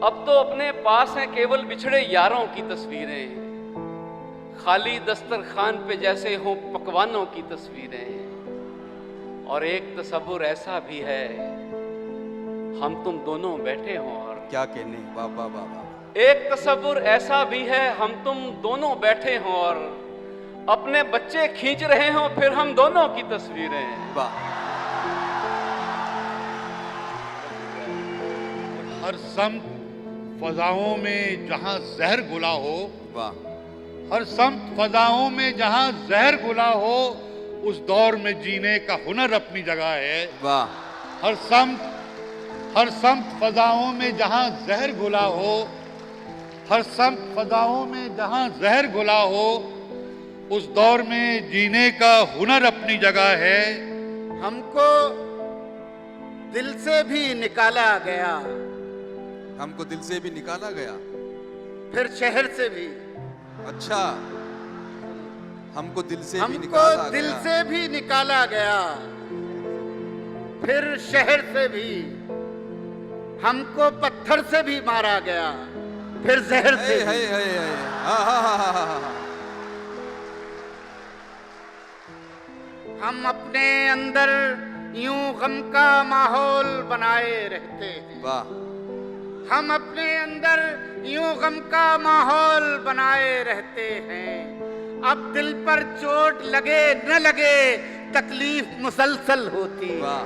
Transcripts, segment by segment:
अब तो अपने पास हैं केवल बिछड़े यारों की तस्वीरें, खाली दस्तरखान पे जैसे हों पकवानों की तस्वीरें। और एक तसव्वुर ऐसा भी है, हम तुम दोनों बैठे हों और क्या कहने, वाह वाह वाह वाह। एक तसव्वुर ऐसा भी है, हम तुम दोनों बैठे हों और अपने बच्चे खींच रहे हों फिर हम दोनों की तस्वीरें। वाह। हर सम्त फजाओं में जहां जहर घुला हो, वाह। हर सम्त फजाओं में जहां जहर घुला हो, उस दौर में जीने का हुनर अपनी जगह है। वाह। हर सम्त फजाओं में जहां जहर घुला हो, हर सम्त फजाओं में जहां जहर घुला हो, उस दौर में जीने का हुनर अपनी जगह है। हमको दिल से भी निकाला गया, हमको दिल से भी निकाला गया, फिर शहर से भी। अच्छा, हमको दिल से भी हमको निकाला दिल गया, से भी निकाला गया, फिर शहर से भी। हमको पत्थर से भी मारा गया, फिर जहर से है, भी। है। हाँ हाँ हाँ हाँ हाँ। हम अपने अंदर यूं गम का माहौल बनाए रहते हैं। वाह। हम अपने अंदर यूं गम का माहौल बनाए रहते हैं। अब दिल पर चोट लगे न लगे, तकलीफ मुसलसल होती है। वाह।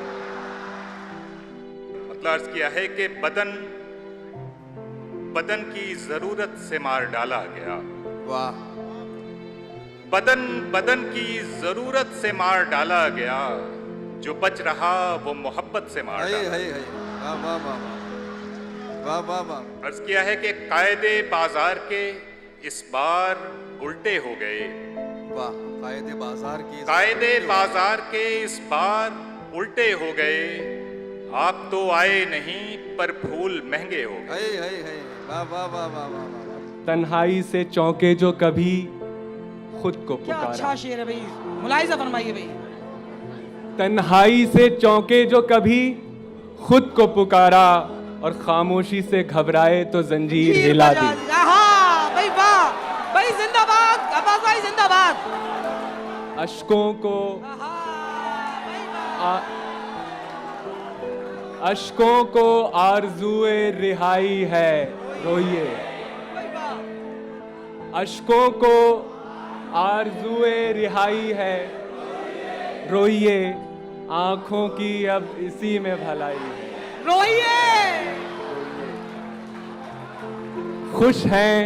मतलब अर्ज किया है कि बदन की जरूरत से मार डाला गया। वाह। बदन की जरूरत से मार डाला गया, जो बच रहा वो मोहब्बत से मार डाला। वाह वाह वाह वाह वाह वाह। अर्ज किया है कि कायदे बाजार के इस बार उल्टे हो गए। वाह। कायदे बाजार के इस बार उल्टे हो गए। आप तो आए नहीं पर फूल महंगे हो गए। है। वाह वाह वाह वाह वाह। तन्हाई से चौंके जो कभी खुद को क्या पुकारा। अच्छा शेर है भाई, मुलाहिजा फरमाइए भाई। तन्हाई से चौंके जो कभी खुद को पुकारा, और खामोशी से घबराए तो जंजीर हिला दी। भाई वाह भाई, जिंदाबाद अब्बास भाई, जिंदाबाद। अश्कों को आरज़ूए रिहाई है, रोइए। अश्कों को आरज़ूए रिहाई है, रोइए। आंखों की अब इसी में भलाई है, रोइए। खुश हैं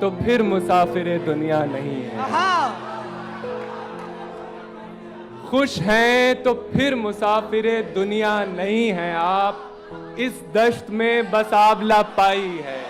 तो फिर मुसाफिर दुनिया नहीं है। खुश हैं तो फिर मुसाफिर दुनिया नहीं है, आप इस दश्त में बस आबला पाई है।